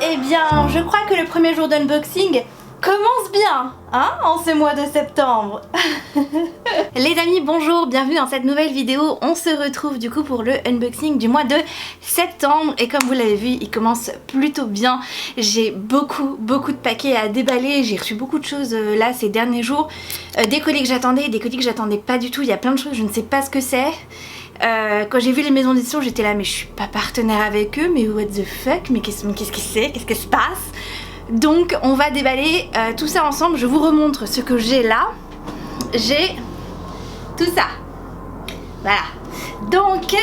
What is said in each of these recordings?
Eh bien, je crois que le premier jour d'unboxing commence bien, hein, en ce mois de septembre. Les amis, bonjour, bienvenue dans cette nouvelle vidéo. On se retrouve du coup pour le unboxing du mois de septembre. Et comme vous l'avez vu, il commence plutôt bien. J'ai beaucoup de paquets à déballer. J'ai reçu beaucoup de choses là ces derniers jours. Des colis que j'attendais, des colis que j'attendais pas du tout. Il y a plein de choses, je ne sais pas ce que c'est. Quand j'ai vu les maisons d'édition, j'étais là, mais je suis pas partenaire avec eux, mais what the fuck, mais qu'est-ce que c'est, qu'est-ce qui se passe? Donc on va déballer tout ça ensemble. Je vous remontre ce que j'ai là. J'ai tout ça, voilà. Donc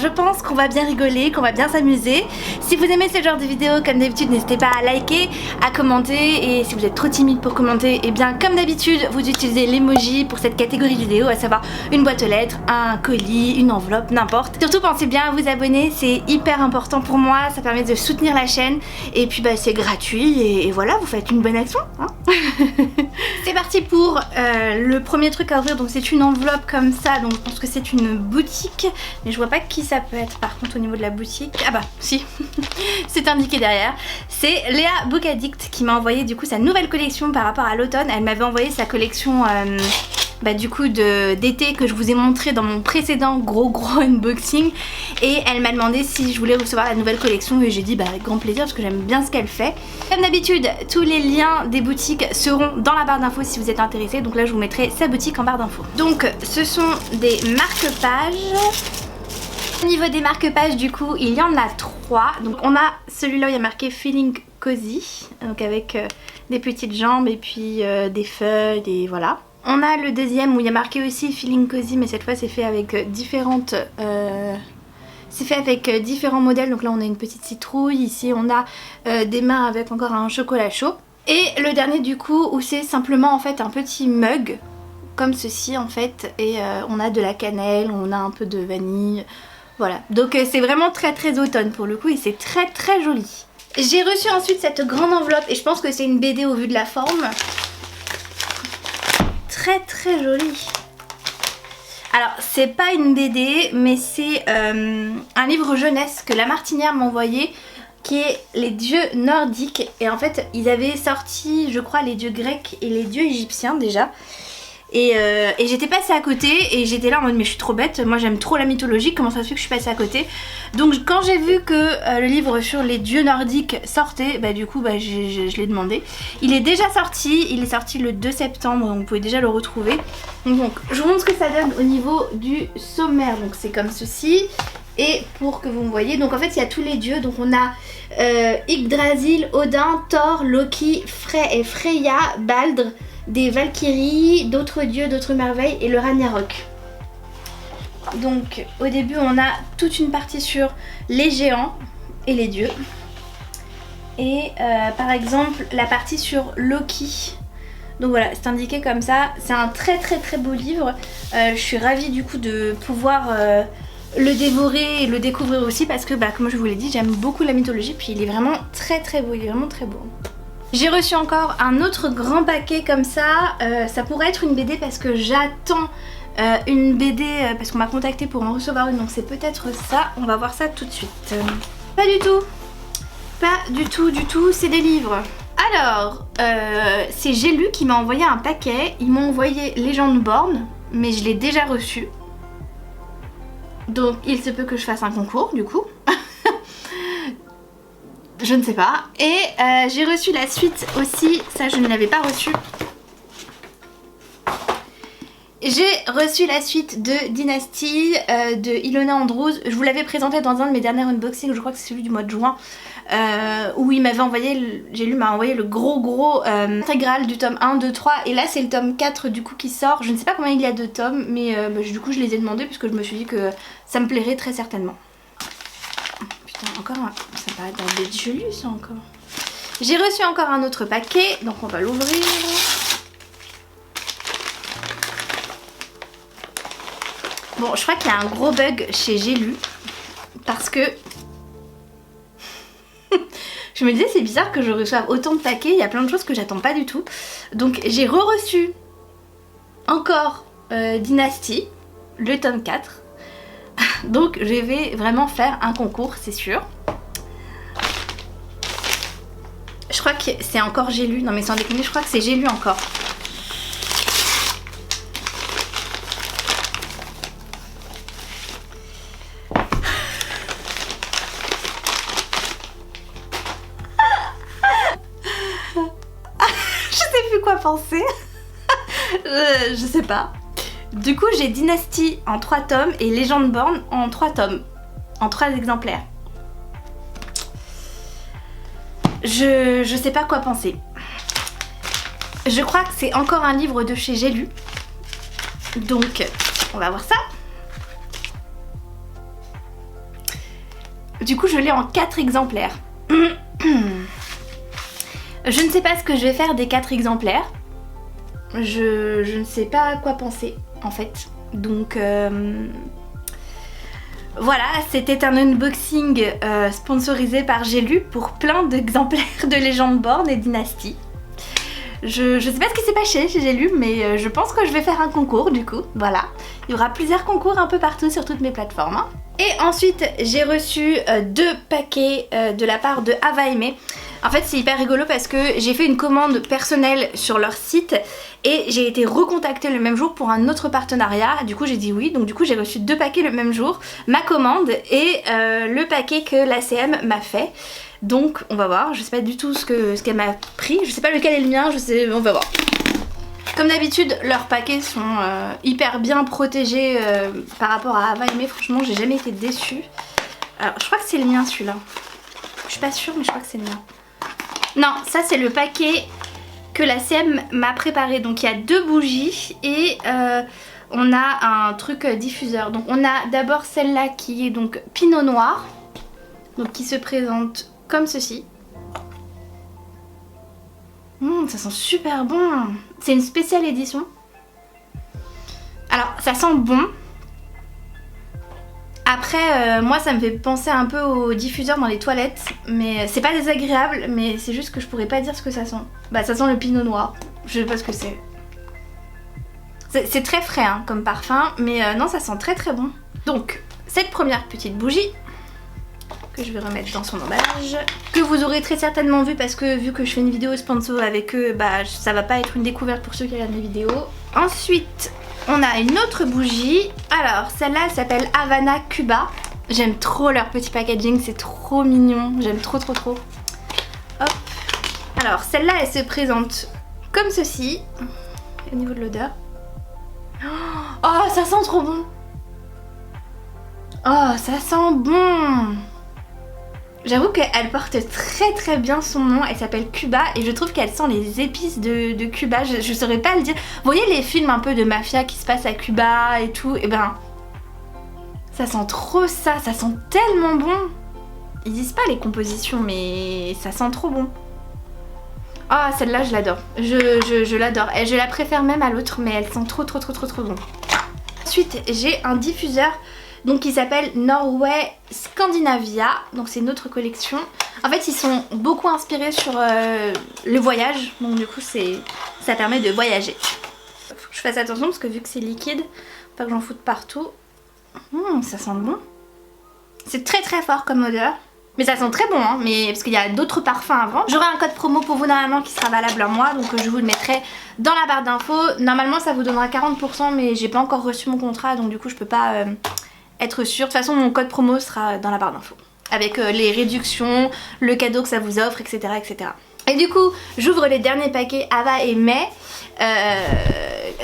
je pense qu'on va bien rigoler, qu'on va bien s'amuser. Si vous aimez ce genre de vidéos, comme d'habitude, n'hésitez pas à liker, à commenter. Et si vous êtes trop timide pour commenter, et bien comme d'habitude, vous utilisez l'emoji pour cette catégorie vidéo, à savoir une boîte aux lettres, un colis, une enveloppe, n'importe. Surtout pensez bien à vous abonner, c'est hyper important pour moi, ça permet de soutenir la chaîne. Et puis bah, c'est gratuit et voilà, vous faites une bonne action, hein. C'est parti pour le premier truc à ouvrir. Donc c'est une enveloppe comme ça, donc je pense que c'est une boutique, mais je vois pas qui ça peut être par contre au niveau de la boutique. Ah bah si, c'est indiqué derrière. C'est Léa Book Addict qui m'a envoyé du coup sa nouvelle collection par rapport à l'automne. Elle m'avait envoyé sa collection bah, du coup d'été que je vous ai montré dans mon précédent gros unboxing, et elle m'a demandé si je voulais recevoir la nouvelle collection et j'ai dit bah avec grand plaisir parce que j'aime bien ce qu'elle fait. Comme d'habitude, tous les liens des boutiques seront dans la barre d'infos si vous êtes intéressé, donc là je vous mettrai sa boutique en barre d'infos. Donc ce sont des marque-pages. Au niveau des marque-pages du coup il y en a 3. Donc on a celui-là où il y a marqué Feeling Cozy, donc avec des petites jambes et puis des feuilles et voilà. On a le deuxième où il y a marqué aussi Feeling Cozy, mais cette fois c'est fait avec différentes... c'est fait avec différents modèles. Donc là on a une petite citrouille, ici on a des mains avec encore un chocolat chaud. Et le dernier du coup où c'est simplement en fait un petit mug comme ceci en fait, et on a de la cannelle, on a un peu de vanille, voilà. Donc c'est vraiment très automne pour le coup et c'est très joli. J'ai reçu ensuite cette grande enveloppe et je pense que c'est une BD au vu de la forme. Très jolie. Alors c'est pas une BD mais c'est un livre jeunesse que La Martinière m'a envoyé, qui est les dieux nordiques. Et en fait ils avaient sorti je crois les dieux grecs et les dieux égyptiens déjà. Et j'étais passée à côté et j'étais là en mode mais je suis trop bête, moi j'aime trop la mythologie, comment ça se fait que je suis passée à côté? Donc quand j'ai vu que le livre sur les dieux nordiques sortait, bah du coup bah, je l'ai demandé. Il est déjà sorti, il est sorti le 2 septembre, donc vous pouvez déjà le retrouver. Donc je vous montre ce que ça donne au niveau du sommaire, donc c'est comme ceci. Et pour que vous me voyez, donc en fait il y a tous les dieux, donc on a Yggdrasil, Odin, Thor, Loki, Frey et Freya, Baldr, des Valkyries, d'autres dieux, d'autres merveilles et le Ragnarok. Donc au début on a toute une partie sur les géants et les dieux. Et par exemple la partie sur Loki. Donc voilà, c'est indiqué comme ça. C'est un très beau livre. Je suis ravie du coup de pouvoir le dévorer et le découvrir aussi parce que bah, comme je vous l'ai dit, j'aime beaucoup la mythologie, puis il est vraiment très beau, il est vraiment très beau. J'ai reçu encore un autre grand paquet comme ça. Ça pourrait être une BD parce que j'attends une BD parce qu'on m'a contacté pour en recevoir une, donc c'est peut-être ça. On va voir ça tout de suite. Pas du tout, c'est des livres. Alors, c'est J'ai lu qui m'a envoyé un paquet. Ils m'ont envoyé Légende Born, mais je l'ai déjà reçu. Donc il se peut que je fasse un concours du coup. Je ne sais pas. Et j'ai reçu la suite aussi, ça je ne l'avais pas reçu. J'ai reçu la suite de Dynasty de Ilona Andrews. Je vous l'avais présenté dans un de mes derniers unboxings, je crois que c'est celui du mois de juin, où il m'avait envoyé, m'a envoyé le gros intégral du tome 1, 2, 3. Et là c'est le tome 4 du coup qui sort. Je ne sais pas combien il y a de tomes, mais bah, du coup je les ai demandés puisque je me suis dit que ça me plairait très certainement. Encore un... ça paraît dans des jolus ça encore. J'ai reçu encore un autre paquet, donc on va l'ouvrir. Bon, je crois qu'il y a un gros bug chez J'ai lu parce que je me disais c'est bizarre que je reçoive autant de paquets, il y a plein de choses que j'attends pas du tout. Donc j'ai re-reçu encore Dynasty, le tome 4. Donc je vais vraiment faire un concours, c'est sûr. Je crois que c'est encore Gélu. Non mais sans déconner, je crois que c'est Gélu encore. Je sais plus quoi penser. Je sais pas. Du coup j'ai Dynasty en 3 tomes et Légende Born en 3 tomes. En 3 exemplaires. Je sais pas quoi penser. Je crois que c'est encore un livre de chez Gélu. Donc on va voir ça. Du coup je l'ai en 4 exemplaires. Je ne sais pas ce que je vais faire des 4 exemplaires. Je ne sais pas quoi penser en fait. Donc voilà, c'était un unboxing sponsorisé par Gélu pour plein d'exemplaires de Légende Born et Dynasty. Je sais pas ce qui s'est passé chez Gélu, mais je pense que je vais faire un concours du coup, voilà. Il y aura plusieurs concours un peu partout sur toutes mes plateformes. Hein. Et ensuite, j'ai reçu 2 paquets de la part de Ava Aimé. En fait, c'est hyper rigolo parce que j'ai fait une commande personnelle sur leur site et j'ai été recontactée le même jour pour un autre partenariat. Du coup, j'ai dit oui. Donc du coup, j'ai reçu 2 paquets le même jour, ma commande et le paquet que l'ACM m'a fait. Donc, on va voir. Je sais pas du tout ce qu'elle m'a pris. Je sais pas lequel est le mien. On va voir. Comme d'habitude, leurs paquets sont hyper bien protégés par rapport à Ava Aimé. Franchement, j'ai jamais été déçue. Alors, je crois que c'est le mien celui-là. Je suis pas sûre, mais je crois que c'est le mien. Non, ça c'est le paquet que la CM m'a préparé. Donc il y a 2 bougies et on a un truc diffuseur. Donc on a d'abord celle-là qui est donc Pinot Noir. Donc qui se présente comme ceci. Ça sent super bon. C'est une spéciale édition. Alors ça sent bon. Après, moi ça me fait penser un peu au diffuseur dans les toilettes, mais c'est pas désagréable, mais c'est juste que je pourrais pas dire ce que ça sent. Bah ça sent le pinot noir, je sais pas ce que c'est. C'est très frais hein, comme parfum, mais non ça sent très très bon. Donc, cette première petite bougie, que je vais remettre dans son emballage, que vous aurez très certainement vu parce que vu que je fais une vidéo sponsor avec eux, bah ça va pas être une découverte pour ceux qui regardent mes vidéos. Ensuite, on a une autre bougie. Alors celle-là elle s'appelle Havana Cuba. J'aime trop leur petit packaging, c'est trop mignon. J'aime trop trop trop. Hop. Alors celle-là elle se présente comme ceci. Au niveau de l'odeur. Oh ça sent trop bon. Oh ça sent bon. J'avoue qu'elle porte très très bien son nom, elle s'appelle Cuba et je trouve qu'elle sent les épices de Cuba, je saurais pas le dire. Vous voyez les films un peu de mafia qui se passent à Cuba et tout, et ben ça sent trop ça sent tellement bon. Ils disent pas les compositions mais ça sent trop bon. Ah oh, celle-là je l'adore, je l'adore, et je la préfère même à l'autre mais elle sent trop trop trop trop trop bon. Ensuite j'ai un diffuseur donc qui s'appelle Norway Scandinavia, donc c'est une autre collection. En fait ils sont beaucoup inspirés sur le voyage, donc du coup ça permet de voyager. Faut que je fasse attention parce que vu que c'est liquide, faut pas que j'en foute partout. Ça sent bon. C'est très très fort comme odeur. Mais ça sent très bon hein, mais parce qu'il y a d'autres parfums avant. J'aurai un code promo pour vous normalement qui sera valable un mois, donc je vous le mettrai dans la barre d'infos. Normalement ça vous donnera 40% mais j'ai pas encore reçu mon contrat donc du coup je peux pas être sûre. De toute façon mon code promo sera dans la barre d'infos. Avec les réductions, le cadeau que ça vous offre, etc. etc. Et du coup j'ouvre les derniers paquets Ava et May.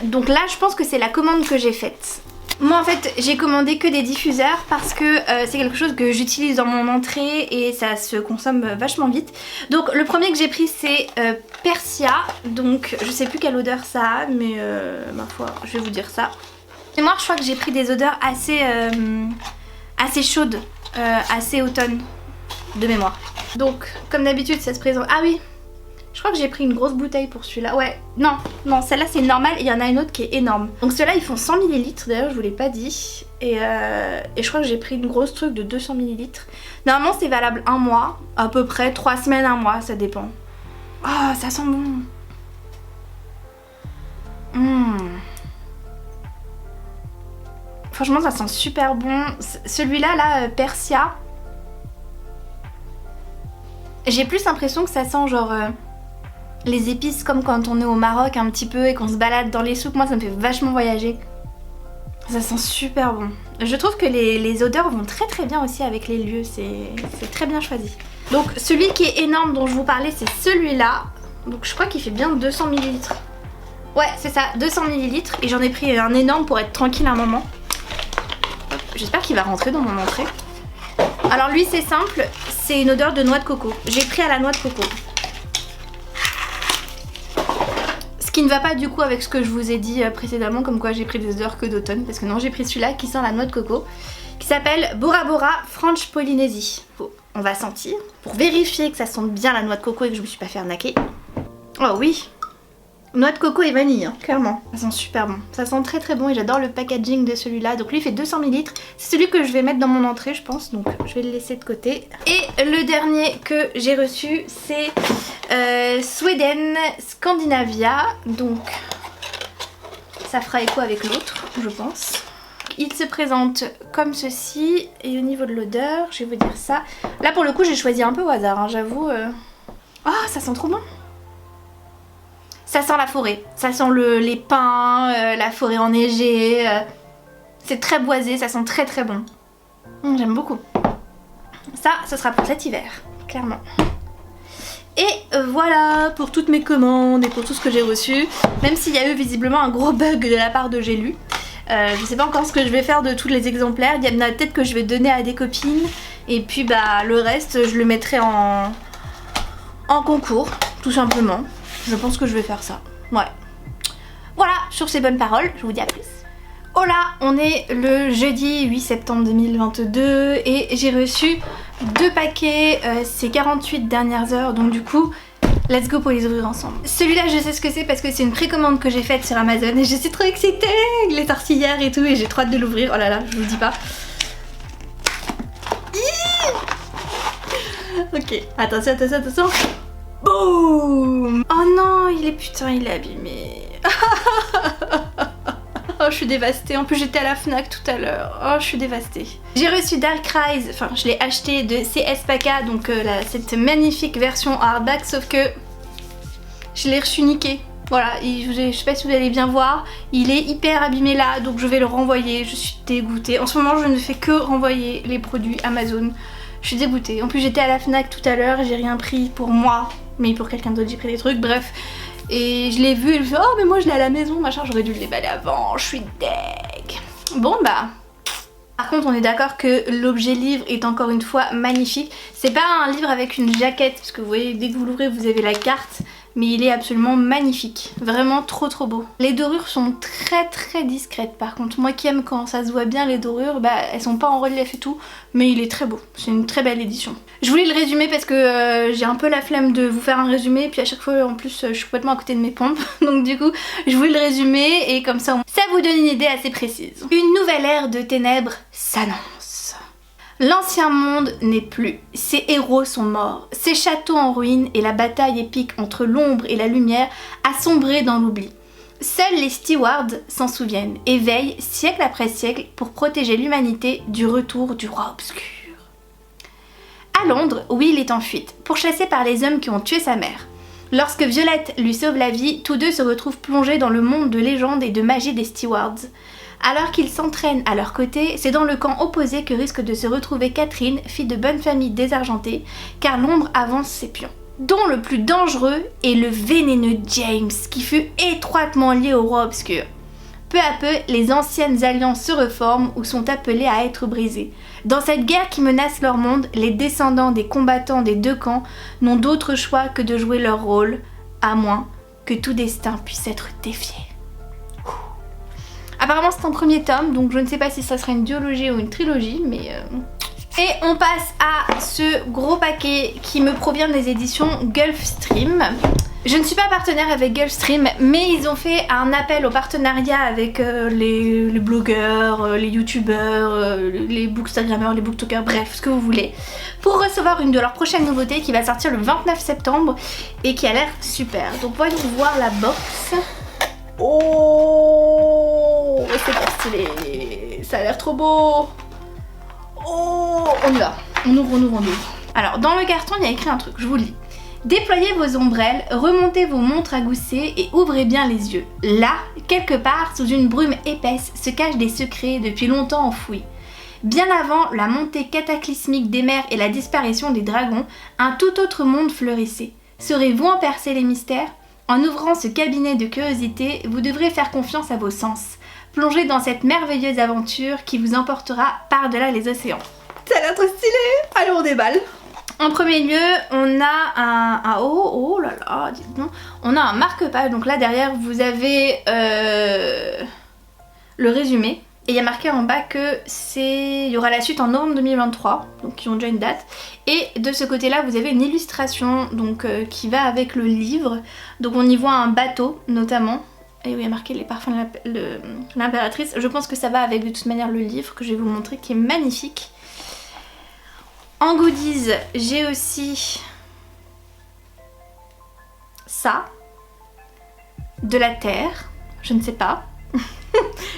Donc là je pense que c'est la commande que j'ai faite. Moi en fait j'ai commandé que des diffuseurs parce que c'est quelque chose que j'utilise dans mon entrée et ça se consomme vachement vite. Donc le premier que j'ai pris c'est Persia, donc je sais plus quelle odeur ça a mais ma foi je vais vous dire ça. Et moi je crois que j'ai pris des odeurs assez chaudes, assez automne de mémoire. Donc comme d'habitude ça se présente... Ah oui, je crois que j'ai pris une grosse bouteille pour celui-là. Ouais, non, celle-là c'est normal et il y en a une autre qui est énorme. Donc ceux-là ils font 100 ml, d'ailleurs je vous l'ai pas dit. Et je crois que j'ai pris une grosse truc de 200 ml. Normalement c'est valable un mois, à peu près 3 semaines, un mois, ça dépend. Oh, ça sent bon. Franchement ça sent super bon. Celui-là, Persia. J'ai plus l'impression que ça sent genre les épices comme quand on est au Maroc un petit peu et qu'on se balade dans les souks. Moi ça me fait vachement voyager. Ça sent super bon. Je trouve que les odeurs vont très très bien aussi avec les lieux, c'est très bien choisi. Donc celui qui est énorme dont je vous parlais, c'est celui-là. Donc je crois qu'il fait bien 200 ml. Ouais, c'est ça, 200 ml. Et j'en ai pris un énorme pour être tranquille un moment. J'espère qu'il va rentrer dans mon entrée. Alors lui c'est simple, c'est une odeur de noix de coco. J'ai pris à la noix de coco. Ce qui ne va pas du coup avec ce que je vous ai dit précédemment, comme quoi j'ai pris des odeurs que d'automne. Parce que non, j'ai pris celui-là qui sent la noix de coco, qui s'appelle Bora Bora French Polynésie. Bon, on va sentir pour vérifier que ça sente bien la noix de coco et que je me suis pas fait arnaquer. Oh oui, noix de coco et vanille, hein, clairement. Ça sent super bon. Ça sent très très bon et j'adore le packaging de celui-là. Donc lui il fait 200 ml. C'est celui que je vais mettre dans mon entrée je pense. Donc je vais le laisser de côté. Et le dernier que j'ai reçu c'est Sweden Scandinavia. Donc ça fera écho avec l'autre je pense. Il se présente comme ceci. Et au niveau de l'odeur, je vais vous dire ça. Là pour le coup j'ai choisi un peu au hasard, hein, j'avoue. Ah, ça sent trop bon. Ça sent la forêt, ça sent les pins, la forêt enneigée. C'est très boisé, ça sent très très bon. J'aime beaucoup. Ça, ce sera pour cet hiver, clairement. Et voilà pour toutes mes commandes et pour tout ce que j'ai reçu. Même s'il y a eu visiblement un gros bug de la part de Gélu. Je sais pas encore ce que je vais faire de tous les exemplaires. Il y en a peut-être que je vais donner à des copines. Et puis bah le reste, je le mettrai en concours, tout simplement. Je pense que je vais faire ça. Ouais. Voilà, sur ces bonnes paroles, je vous dis à plus. Oh là, on est le jeudi 8 septembre 2022 et j'ai reçu 2 paquets ces 48 dernières heures. Donc du coup, let's go pour les ouvrir ensemble. Celui-là, je sais ce que c'est parce que c'est une précommande que j'ai faite sur Amazon et je suis trop excitée. Il est sorti hier et tout et j'ai trop hâte de l'ouvrir. Oh là là, je vous dis pas. Ok, attention, attention, attention. Boum! Oh non, il est abîmé. Oh, je suis dévastée. En plus, j'étais à la Fnac tout à l'heure. Oh, je suis dévastée. J'ai reçu Dark Rise, enfin, je l'ai acheté de CS Paca, donc cette magnifique version hardback, sauf que je l'ai reçu niqué. Voilà, je sais pas si vous allez bien voir, il est hyper abîmé là, donc je vais le renvoyer. Je suis dégoûtée. En ce moment, je ne fais que renvoyer les produits Amazon. Je suis dégoûtée. En plus, j'étais à la Fnac tout à l'heure, j'ai rien pris pour moi, mais pour quelqu'un d'autre j'ai pris des trucs, bref. Et je l'ai vu et je me suis dit, oh mais moi je l'ai à la maison, machin, j'aurais dû le déballer avant, je suis deg. Bon bah, par contre on est d'accord que l'objet livre est encore une fois magnifique. C'est pas un livre avec une jaquette, parce que vous voyez dès que vous l'ouvrez vous avez la carte, mais il est absolument magnifique, vraiment trop trop beau. Les dorures sont très très discrètes par contre, moi qui aime quand ça se voit bien les dorures, bah elles sont pas en relief et tout, mais il est très beau, c'est une très belle édition. Je voulais le résumer parce que j'ai un peu la flemme de vous faire un résumé, et puis à chaque fois en plus je suis complètement à côté de mes pompes, donc du coup je voulais le résumer et comme ça vous donne une idée assez précise. Une nouvelle ère de ténèbres s'annonce. L'ancien monde n'est plus, ses héros sont morts, ses châteaux en ruine et la bataille épique entre l'ombre et la lumière a sombré dans l'oubli. Seuls les stewards s'en souviennent et veillent siècle après siècle pour protéger l'humanité du retour du roi obscur. À Londres, Will est en fuite, pourchassé par les hommes qui ont tué sa mère. Lorsque Violette lui sauve la vie, tous deux se retrouvent plongés dans le monde de légende et de magie des stewards. Alors qu'ils s'entraînent à leur côté, c'est dans le camp opposé que risque de se retrouver Catherine, fille de bonne famille désargentée, car l'ombre avance ses pions. Dont le plus dangereux est le vénéneux James, qui fut étroitement lié au roi obscur. Peu à peu, les anciennes alliances se reforment ou sont appelées à être brisées. Dans cette guerre qui menace leur monde, les descendants des combattants des deux camps n'ont d'autre choix que de jouer leur rôle, à moins que tout destin puisse être défié. Apparemment c'est un premier tome, donc je ne sais pas si ça sera une duologie ou une trilogie, mais... Et on passe à ce gros paquet qui me provient des éditions Gulfstream. Je ne suis pas partenaire avec Gulfstream, mais ils ont fait un appel au partenariat avec les blogueurs, les youtubeurs, les bookstagrammeurs, les booktokers, bref, ce que vous voulez, pour recevoir une de leurs prochaines nouveautés qui va sortir le 29 septembre et qui a l'air super. Donc voyons voir la box. Oh, c'est pas stylé, ça a l'air trop beau. Oh, on y va, on ouvre. Alors dans le carton il y a écrit un truc, je vous le lis. Déployez vos ombrelles, remontez vos montres à gousset et ouvrez bien les yeux. Là, quelque part, sous une brume épaisse, se cachent des secrets depuis longtemps enfouis. Bien avant la montée cataclysmique des mers et la disparition des dragons, un tout autre monde fleurissait. Saurez-vous en percer les mystères ? En ouvrant ce cabinet de curiosité, vous devrez faire confiance à vos sens. Plongez dans cette merveilleuse aventure qui vous emportera par-delà les océans. Ça a l'air trop stylé. Allez, on déballe. En premier lieu, on a oh là là, dites donc, on a un marque-page. Donc là derrière, vous avez le résumé. Et il y a marqué en bas que il y aura la suite en novembre 2023, donc ils ont déjà une date. Et de ce côté-là, vous avez une illustration donc qui va avec le livre. Donc on y voit un bateau notamment. Et oui, il y a marqué les parfums de l'impératrice. Je pense que ça va avec de toute manière le livre que je vais vous montrer qui est magnifique. En goodies, j'ai aussi ça, de la terre, je ne sais pas,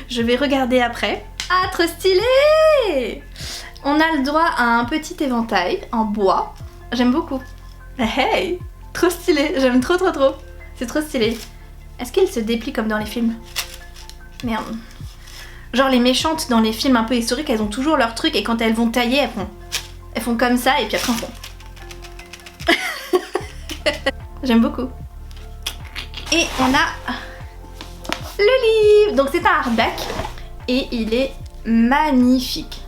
je vais regarder après. Ah, trop stylé! On a le droit à un petit éventail en bois, j'aime beaucoup. Hey, trop stylé, j'aime trop, c'est trop stylé. Est-ce qu'il se déplie comme dans les films? Merde. Genre les méchantes dans les films un peu historiques, elles ont toujours leur truc et quand elles vont tailler, elles font comme ça et puis après elles font. J'aime beaucoup. Et on a le livre. Donc c'est un hardback et il est magnifique.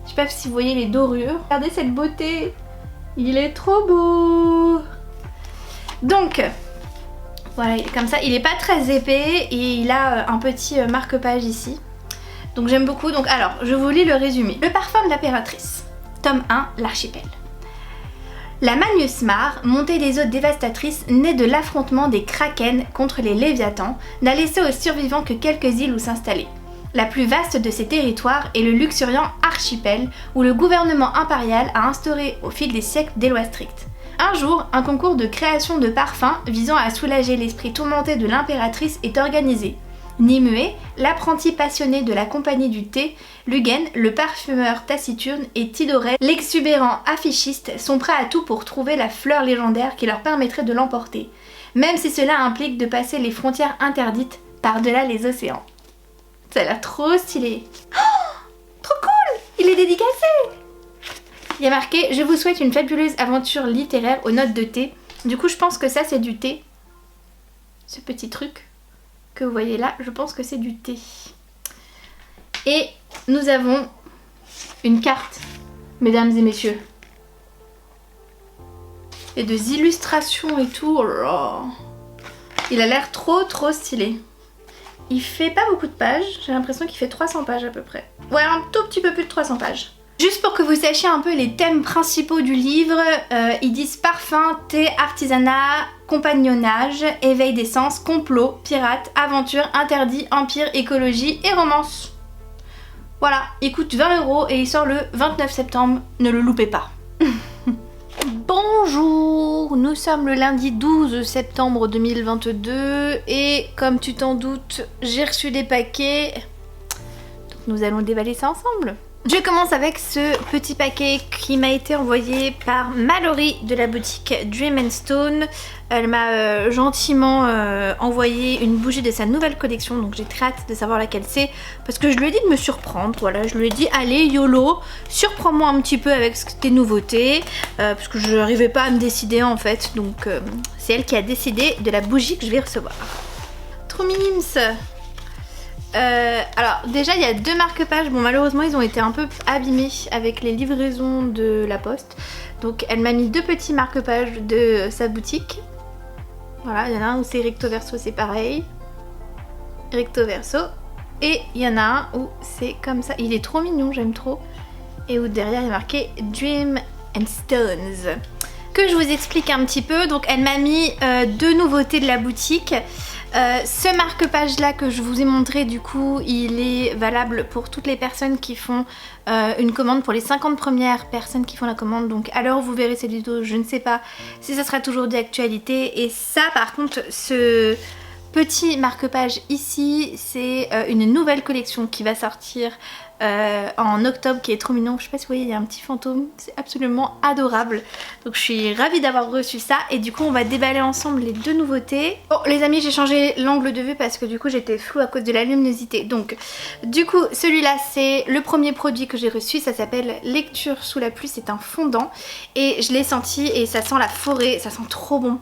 Je sais pas si vous voyez les dorures. Regardez cette beauté. Il est trop beau. Donc voilà, il est comme ça. Il est pas très épais et il a un petit marque-page ici. Donc j'aime beaucoup. Donc alors, je vous lis le résumé. Le parfum de l'impératrice. Tome 1, l'archipel. La Manusmar, montée des eaux dévastatrices née de l'affrontement des Kraken contre les Léviathans, n'a laissé aux survivants que quelques îles où s'installer. La plus vaste de ces territoires est le luxuriant archipel où le gouvernement impérial a instauré au fil des siècles des lois strictes. Un jour, un concours de création de parfums visant à soulager l'esprit tourmenté de l'impératrice est organisé. Nimue, l'apprenti passionné de la compagnie du thé, Lugen, le parfumeur taciturne et Tidore, l'exubérant affichiste, sont prêts à tout pour trouver la fleur légendaire qui leur permettrait de l'emporter, même si cela implique de passer les frontières interdites par-delà les océans. Ça a l'air trop stylé. Oh, trop cool! Il est dédicacé! Il y a marqué « Je vous souhaite une fabuleuse aventure littéraire aux notes de thé ». Du coup, je pense que ça, c'est du thé. Ce petit truc que vous voyez là, je pense que c'est du thé. Et nous avons une carte, mesdames et messieurs. Et des illustrations et tout. Oh là là. Il a l'air trop stylé. Il fait pas beaucoup de pages, j'ai l'impression qu'il fait 300 pages à peu près. Ouais, un tout petit peu plus de 300 pages. Juste pour que vous sachiez un peu les thèmes principaux du livre, ils disent parfum, thé, artisanat, compagnonnage, éveil des sens, complot, pirate, aventure, interdit, empire, écologie et romance. Voilà, il coûte 20 € et il sort le 29 septembre, ne le loupez pas. Bonjour, nous sommes le lundi 12 septembre 2022 et comme tu t'en doutes, j'ai reçu des paquets, donc nous allons déballer ça ensemble. Je commence avec ce petit paquet qui m'a été envoyé par Mallory de la boutique Dream & Stone. Elle m'a gentiment envoyé une bougie de sa nouvelle collection, donc j'ai très hâte de savoir laquelle c'est parce que je lui ai dit de me surprendre. Voilà, je lui ai dit allez YOLO, surprends-moi un petit peu avec tes nouveautés parce que je n'arrivais pas à me décider en fait, donc c'est elle qui a décidé de la bougie que je vais recevoir. Trop mims. Alors déjà il y a deux marque-pages, bon malheureusement ils ont été un peu abîmés avec les livraisons de la poste, donc elle m'a mis deux petits marque-pages de sa boutique. Voilà, il y en a un où c'est recto verso, c'est pareil, recto verso, et il y en a un où c'est comme ça, il est trop mignon, j'aime trop, et où derrière il y a marqué Dream & Stones. Que je vous explique un petit peu, donc elle m'a mis deux nouveautés de la boutique. Ce marque-page là que je vous ai montré, du coup il est valable pour toutes les personnes qui font une commande, pour les 50 premières personnes qui font la commande. Donc à l'heure où vous verrez cette vidéo, je ne sais pas si ça sera toujours d'actualité. Et ça par contre, ce petit marque-page ici, c'est une nouvelle collection qui va sortir en octobre qui est trop mignon. Je sais pas si vous voyez, il y a un petit fantôme, c'est absolument adorable. Donc je suis ravie d'avoir reçu ça et du coup on va déballer ensemble les deux nouveautés. Bon les amis, j'ai changé l'angle de vue parce que du coup j'étais floue à cause de la luminosité. Donc du coup celui-là c'est le premier produit que j'ai reçu, ça s'appelle Lecture sous la pluie, c'est un fondant et je l'ai senti et ça sent la forêt, ça sent trop bon.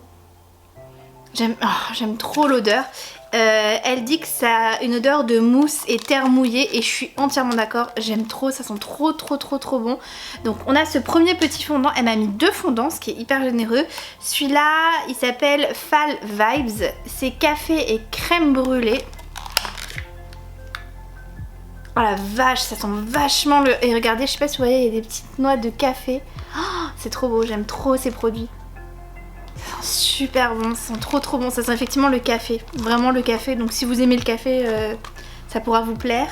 J'aime trop l'odeur. Elle dit que ça a une odeur de mousse et terre mouillée et je suis entièrement d'accord, j'aime trop, ça sent trop bon. Donc on a ce premier petit fondant, elle m'a mis deux fondants, ce qui est hyper généreux. Celui-là il s'appelle Fall Vibes, c'est café et crème brûlée. Oh la vache, ça sent vachement le... Et regardez, je sais pas si vous voyez, il y a des petites noix de café. Oh, c'est trop beau, j'aime trop ces produits. Ça sent super bon, ça sent trop bon, ça sent effectivement le café, vraiment le café, donc si vous aimez le café, ça pourra vous plaire.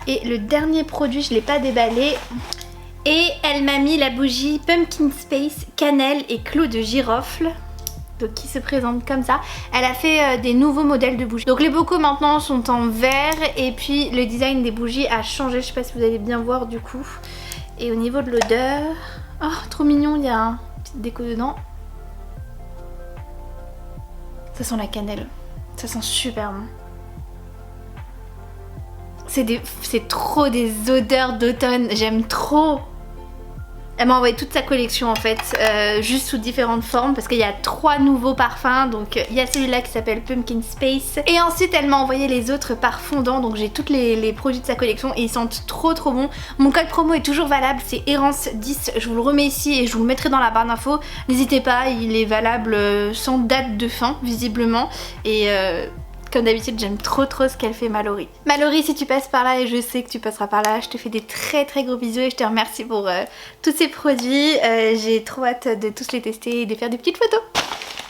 Et le dernier produit, je ne l'ai pas déballé, et elle m'a mis la bougie Pumpkin Space cannelle et clou de girofle, donc qui se présente comme ça. Elle a fait des nouveaux modèles de bougies. Donc les bocaux maintenant sont en verre, et puis le design des bougies a changé, je sais pas si vous allez bien voir du coup. Et au niveau de l'odeur, oh trop mignon, il y a une petite déco dedans. Ça sent la cannelle, ça sent super bon. C'est trop des odeurs d'automne, j'aime trop. Elle m'a envoyé toute sa collection en fait, juste sous différentes formes parce qu'il y a 3 nouveaux parfums. Donc il y a celui-là qui s'appelle Pumpkin Space. Et ensuite elle m'a envoyé les autres par fondant, donc j'ai tous les produits de sa collection et ils sentent trop bon. Mon code promo est toujours valable, c'est Errance10, je vous le remets ici et je vous le mettrai dans la barre d'infos. N'hésitez pas, il est valable sans date de fin visiblement. Et comme d'habitude, j'aime trop ce qu'elle fait Mallory. Mallory, si tu passes par là, et je sais que tu passeras par là, je te fais des très gros bisous et je te remercie pour tous ces produits. J'ai trop hâte de tous les tester et de faire des petites photos.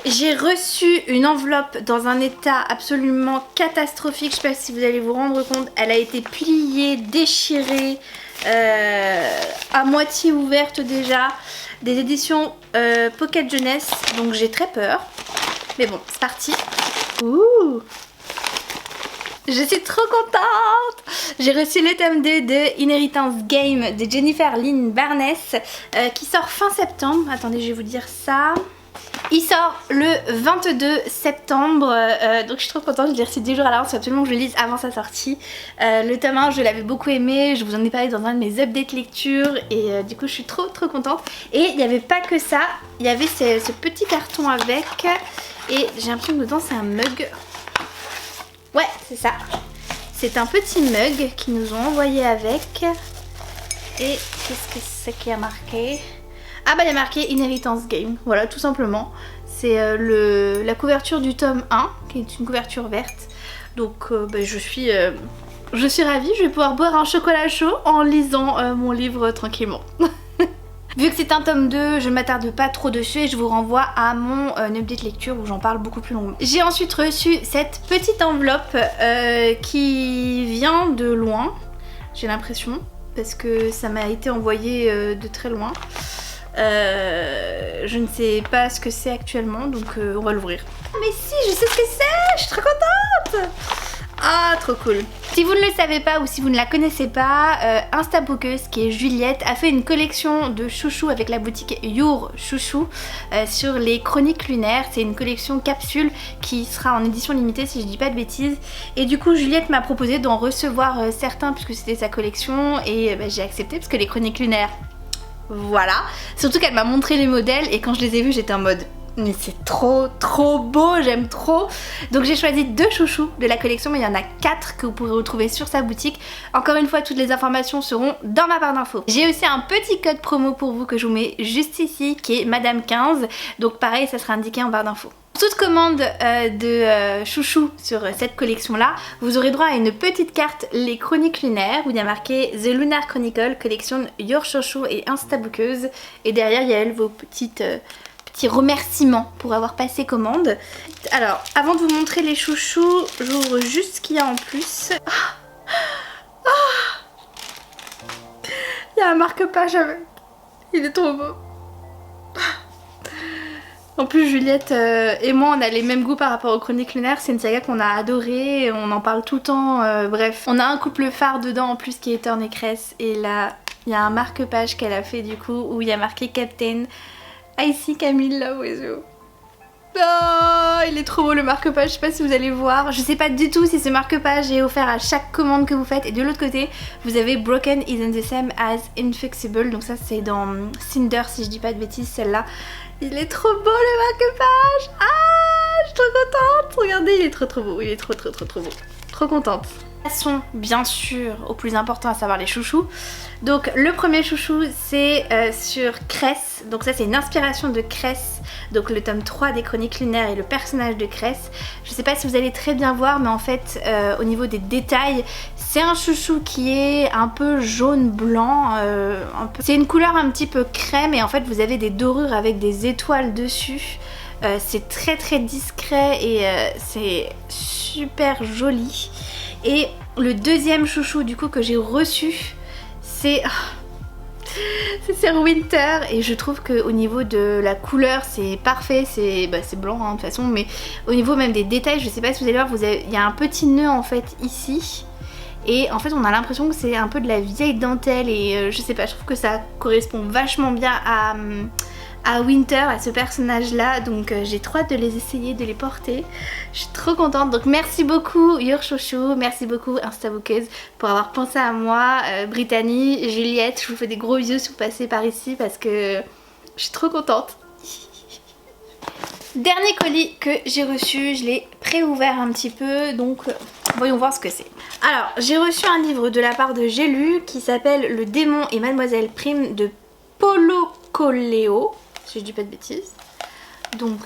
J'ai reçu une enveloppe dans un état absolument catastrophique. Je sais pas si vous allez vous rendre compte. Elle a été pliée, déchirée, à moitié ouverte déjà. Des éditions Pocket Jeunesse. Donc j'ai très peur. Mais bon, c'est parti. Ouh! Je suis trop contente! J'ai reçu le tome 2 de Inheritance Game de Jennifer Lynn Barnes qui sort fin septembre. Attendez, je vais vous dire ça. Il sort le 22 septembre, donc je suis trop contente, je l'ai reçu 10 jours à l'avance, c'est absolument que je le lise avant sa sortie. Le tome 1, je l'avais beaucoup aimé, je vous en ai parlé dans un de mes updates lecture et du coup je suis trop contente. Et il n'y avait pas que ça, il y avait ce petit carton avec et j'ai l'impression que dedans c'est un mug. Ouais, c'est ça. C'est un petit mug qu'ils nous ont envoyé avec. Et qu'est-ce que c'est qui a marqué? Ah bah il y a marqué Inheritance Game, voilà tout simplement. C'est la couverture du tome 1, qui est une couverture verte. Donc bah, je suis ravie, je vais pouvoir boire un chocolat chaud en lisant mon livre tranquillement. Vu que c'est un tome 2, je ne m'attarde pas trop dessus et je vous renvoie à mon update lecture où j'en parle beaucoup plus longuement. J'ai ensuite reçu cette petite enveloppe qui vient de loin, j'ai l'impression, parce que ça m'a été envoyé de très loin. Je ne sais pas ce que c'est actuellement, donc on va l'ouvrir. Mais si, je sais ce que c'est, je suis trop contente! Ah, trop cool. Si vous ne le savez pas ou si vous ne la connaissez pas, Instabookeuse, qui est Juliette, a fait une collection de chouchous avec la boutique Your Chouchou sur les chroniques lunaires. C'est une collection capsule qui sera en édition limitée si je dis pas de bêtises. Et du coup Juliette m'a proposé d'en recevoir certains puisque c'était sa collection et j'ai accepté parce que les chroniques lunaires, voilà. Surtout qu'elle m'a montré les modèles et quand je les ai vus j'étais en mode... Mais c'est trop beau, j'aime trop. Donc j'ai choisi 2 chouchous de la collection, mais il y en a 4 que vous pourrez retrouver sur sa boutique. Encore une fois, toutes les informations seront dans ma barre d'infos. J'ai aussi un petit code promo pour vous que je vous mets juste ici, qui est Madame 15. Donc pareil, ça sera indiqué en barre d'infos. Toute commande de chouchous sur cette collection là, vous aurez droit à une petite carte Les Chroniques Lunaires où il y a marqué The Lunar Chronicle, collection Your Chouchou et Instabookeuse. Et derrière il y a vos petits remerciements pour avoir passé commande. Alors, avant de vous montrer les chouchous, j'ouvre juste ce qu'il y a en plus. Il y a un marque-page avec. Il est trop beau. En plus Juliette et moi on a les mêmes goûts par rapport aux Chroniques Lunaires, c'est une saga qu'on a adorée, on en parle tout le temps, bref. On a un couple phare dedans en plus qui est Thorne et Cress et là il y a un marque-page qu'elle a fait du coup où il y a marqué Captain I see Camille love with you. Oh, il est trop beau le marque-page, je sais pas si vous allez voir, je sais pas du tout si ce marque-page est offert à chaque commande que vous faites et de l'autre côté vous avez Broken isn't the same as inflexible, donc ça c'est dans Cinder si je dis pas de bêtises celle-là. Il est trop beau le marque-page. Ah, je suis trop contente. Regardez, il est trop beau. Il est trop beau. Trop contente. Passons bien sûr au plus important, à savoir les chouchous. Donc le premier chouchou c'est sur Cress. Donc ça c'est une inspiration de Cress. Donc le tome 3 des Chroniques Lunaires et le personnage de Cress. Je sais pas si vous allez très bien voir mais en fait au niveau des détails c'est un chouchou qui est un peu jaune blanc. C'est une couleur un petit peu crème et en fait vous avez des dorures avec des étoiles dessus. C'est très discret et c'est super joli. Et le deuxième chouchou du coup que j'ai reçu c'est Winter et je trouve qu'au niveau de la couleur c'est parfait, c'est blanc hein, de toute façon, mais au niveau même des détails, je sais pas si vous allez voir, il y a un petit nœud en fait ici et en fait on a l'impression que c'est un peu de la vieille dentelle et je sais pas, je trouve que ça correspond vachement bien à Winter, à ce personnage là, donc j'ai trop hâte de les essayer, de les porter. Je suis trop contente, donc merci beaucoup Your Chouchou, merci beaucoup Instabookeuse pour avoir pensé à moi, Brittany, Juliette, je vous fais des gros bisous si vous passez par ici parce que je suis trop contente. Dernier colis que j'ai reçu, je l'ai pré-ouvert un petit peu, donc voyons voir ce que c'est. Alors j'ai reçu un livre de la part de J'ai lu qui s'appelle Le démon et Mademoiselle Prime de Paulo Coelho, si je dis pas de bêtises. Donc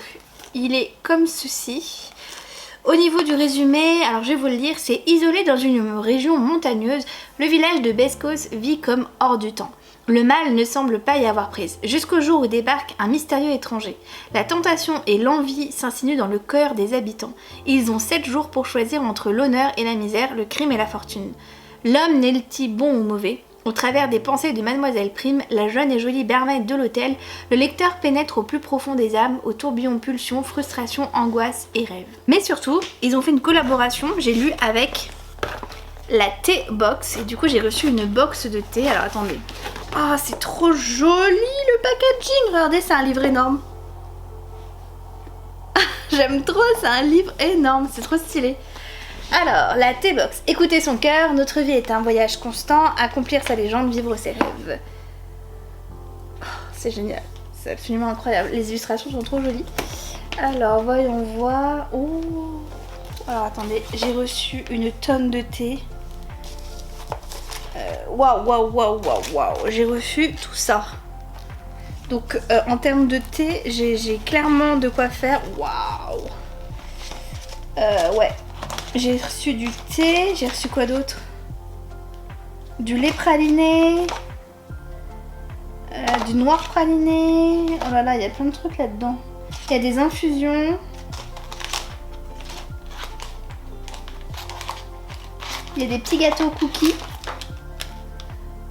il est comme ceci. Au niveau du résumé, alors je vais vous le lire, c'est isolé dans une région montagneuse, le village de Bescos vit comme hors du temps. Le mal ne semble pas y avoir prise, jusqu'au jour où débarque un mystérieux étranger. La tentation et l'envie s'insinuent dans le cœur des habitants. Ils ont 7 jours pour choisir entre l'honneur et la misère, le crime et la fortune. L'homme n'est-il bon ou mauvais ? Au travers des pensées de Mademoiselle Prime, la jeune et jolie barmaid de l'hôtel, le lecteur pénètre au plus profond des âmes, au tourbillon pulsions, frustrations, angoisses et rêves. Mais surtout, ils ont fait une collaboration, j'ai lu, avec la Thé Box, et du coup j'ai reçu une box de thé. Alors attendez. Ah, c'est trop joli le packaging. Regardez, c'est un livre énorme. J'aime trop, c'est un livre énorme, c'est trop stylé. Alors, la T-Box. Écoutez son cœur, notre vie est un voyage constant, accomplir sa légende, vivre ses rêves. Oh, c'est génial, c'est absolument incroyable. Les illustrations sont trop jolies. Alors, voyons voir. Oh. Alors, attendez, j'ai reçu une tonne de thé. Waouh. J'ai reçu tout ça. Donc, en termes de thé, j'ai clairement de quoi faire. Waouh. Ouais. J'ai reçu du thé, j'ai reçu quoi d'autre? Du lait praliné, du noir praliné. Oh là là, il y a plein de trucs là-dedans. Il y a des infusions. Il y a des petits gâteaux cookies.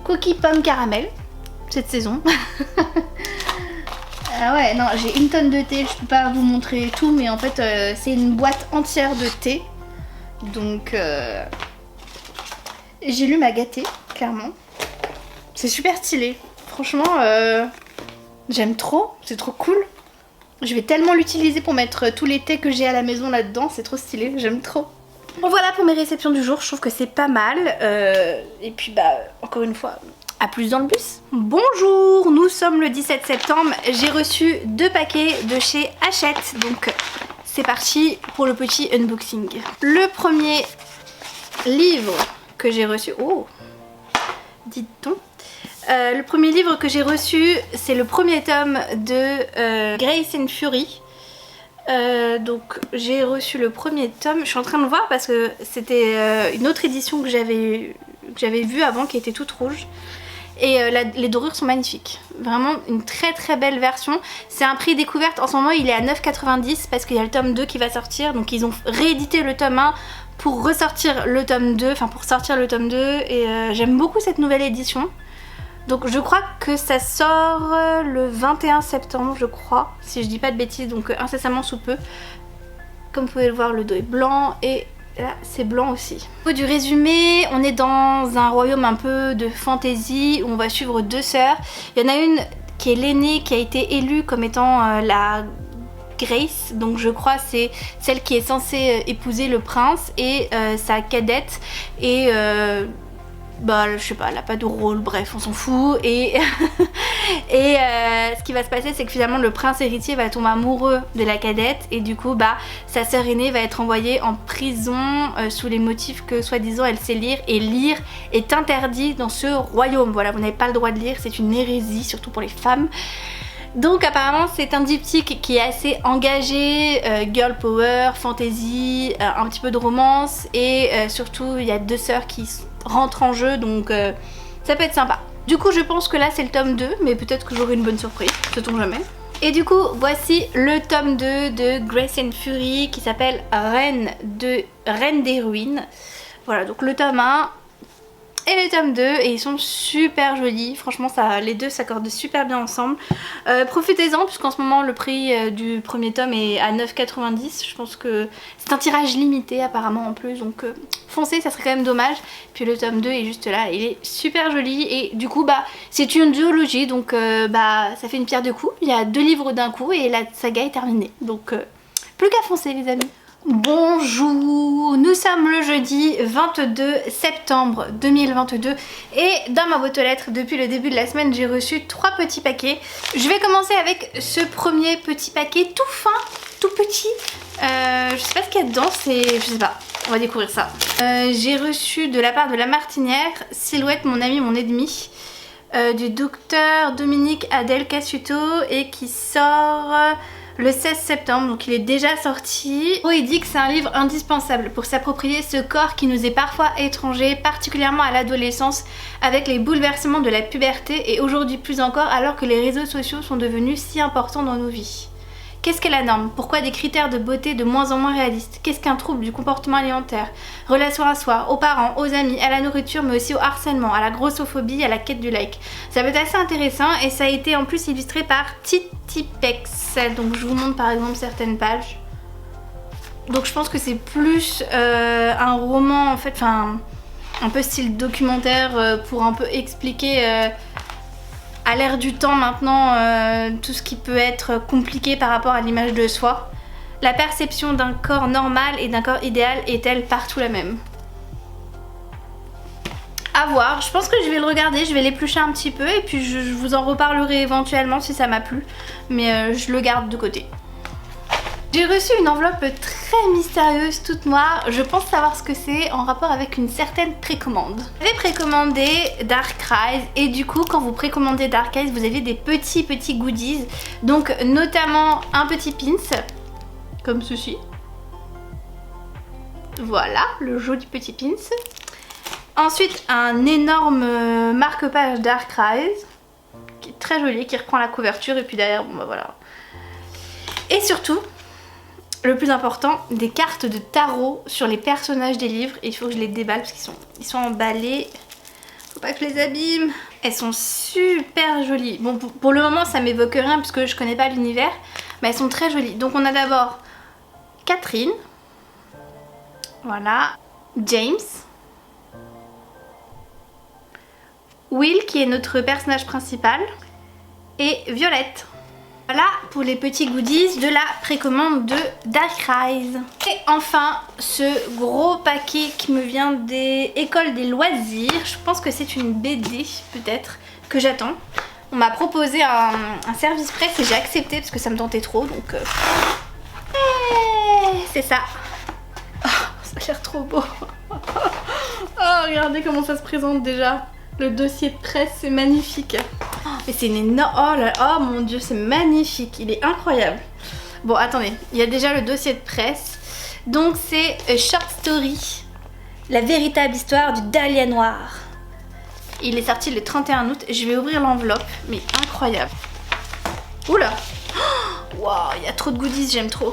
Cookies pomme caramel, cette saison. Ah ouais, non, j'ai une tonne de thé, je peux pas vous montrer tout, mais en fait, c'est une boîte entière de thé. Donc j'ai lu ma gâtée, clairement. C'est super stylé. Franchement, j'aime trop. C'est trop cool. Je vais tellement l'utiliser pour mettre tous les thés que j'ai à la maison là-dedans. C'est trop stylé. J'aime trop. Bon, voilà pour mes réceptions du jour. Je trouve que c'est pas mal. Et puis, encore une fois, à plus dans le bus. Bonjour, nous sommes le 17 septembre. J'ai reçu 2 paquets de chez Hachette. Donc... c'est parti pour le petit unboxing. Le premier livre que j'ai reçu... Oh, dit-on. Le premier livre que j'ai reçu, c'est le premier tome de Grace and Fury. Donc j'ai reçu le premier tome. Je suis en train de voir parce que c'était une autre édition que j'avais vue avant qui était toute rouge. Et les dorures sont magnifiques. Vraiment une très belle version. C'est un prix découverte. En ce moment il est à 9,90 parce qu'il y a le tome 2 qui va sortir. Donc ils ont réédité le tome 1 pour ressortir le tome 2. Enfin pour sortir le tome 2. Et j'aime beaucoup cette nouvelle édition. Donc je crois que ça sort le 21 septembre je crois, si je dis pas de bêtises, donc incessamment sous peu. Comme vous pouvez le voir, le dos est blanc et là c'est blanc aussi. Au niveau du résumé, on est dans un royaume un peu de fantasy où on va suivre deux sœurs. Il y en a une qui est l'aînée, qui a été élue comme étant la Grace, donc je crois c'est celle qui est censée épouser le prince, et sa cadette et bah je sais pas, elle a pas de rôle, bref on s'en fout, et ce qui va se passer c'est que finalement le prince héritier va tomber amoureux de la cadette, et du coup bah sa sœur aînée va être envoyée en prison sous les motifs que soi-disant elle sait lire, et lire est interdit dans ce royaume. Voilà, vous n'avez pas le droit de lire, c'est une hérésie, surtout pour les femmes. Donc apparemment c'est un diptyque qui est assez engagé, girl power, fantasy, un petit peu de romance, et surtout il y a deux sœurs qui rentrent en jeu, donc ça peut être sympa. Du coup je pense que là c'est le tome 2, mais peut-être que j'aurai une bonne surprise, sait-on jamais. Et du coup voici le tome 2 de Grace and Fury qui s'appelle Reine des Ruines. Voilà, donc le tome 1 et le tome 2, et ils sont super jolis, franchement ça, les deux s'accordent super bien ensemble. Profitez-en puisqu'en ce moment le prix du premier tome est à 9,90, je pense que c'est un tirage limité apparemment en plus, donc foncez, ça serait quand même dommage. Puis le tome 2 est juste là, il est super joli, et du coup bah c'est une duologie, donc bah ça fait une pierre deux coups, il y a 2 livres d'un coup et la saga est terminée, donc plus qu'à foncer les amis. Bonjour, nous sommes le jeudi 22 septembre 2022 et dans ma boîte aux lettres depuis le début de la semaine j'ai reçu 3 petits paquets. Je vais commencer avec ce premier petit paquet tout fin, tout petit. Je sais pas ce qu'il y a dedans, je sais pas, on va découvrir ça. J'ai reçu de la part de La Martinière, Silhouette, mon ami, mon ennemi, du docteur Dominique Adèle Cassuto, et qui sort le 16 septembre, donc il est déjà sorti. Il dit que c'est un livre indispensable pour s'approprier ce corps qui nous est parfois étranger, particulièrement à l'adolescence, avec les bouleversements de la puberté, et aujourd'hui plus encore alors que les réseaux sociaux sont devenus si importants dans nos vies. Qu'est-ce qu'est la norme? Pourquoi des critères de beauté de moins en moins réalistes? Qu'est-ce qu'un trouble du comportement alimentaire? Relation à soi, aux parents, aux amis, à la nourriture, mais aussi au harcèlement, à la grossophobie, à la quête du like. Ça peut être assez intéressant, et ça a été en plus illustré par Titipex. Donc je vous montre par exemple certaines pages. Donc je pense que c'est plus un roman en fait, enfin un peu style documentaire pour un peu expliquer à l'ère du temps maintenant tout ce qui peut être compliqué par rapport à l'image de soi. La perception d'un corps normal et d'un corps idéal est-elle partout la même? À voir, je pense que je vais le regarder, je vais l'éplucher un petit peu et puis je vous en reparlerai éventuellement si ça m'a plu, mais je le garde de côté. J'ai reçu une enveloppe très mystérieuse, toute noire, je pense savoir ce que c'est, en rapport avec une certaine précommande. J'avais précommandé Dark Rise, et du coup quand vous précommandez Dark Rise vous avez des petits goodies, donc notamment un petit pins, comme ceci. Voilà, le joli petit pins. Ensuite un énorme marque-page Dark Rise, qui est très joli, qui reprend la couverture, et puis derrière, bon bah voilà. Et surtout, le plus important, des cartes de tarot sur les personnages des livres, et il faut que je les déballe parce qu'ils sont emballés. Faut pas que je les abîme. Elles sont super jolies. Bon, pour le moment ça m'évoque rien puisque je connais pas l'univers, mais elles sont très jolies. Donc on a d'abord Catherine, voilà, James, Will qui est notre personnage principal, et Violette. Voilà pour les petits goodies de la précommande de Dark Rise. Et enfin ce gros paquet qui me vient des écoles des loisirs. Je pense que c'est une BD peut-être que j'attends. On m'a proposé un service presse et j'ai accepté parce que ça me tentait trop, donc c'est ça. Oh, ça a l'air trop beau. Oh, regardez comment ça se présente déjà. Le dossier de presse, c'est magnifique. Oh, mais c'est une énorme... Oh, là... oh mon dieu, c'est magnifique. Il est incroyable. Bon, attendez. Il y a déjà le dossier de presse. Donc, c'est Short Story. La véritable histoire du Dahlia Noir. Il est sorti le 31 août. Je vais ouvrir l'enveloppe. Mais incroyable. Oula. Waouh, il y a trop de goodies. J'aime trop.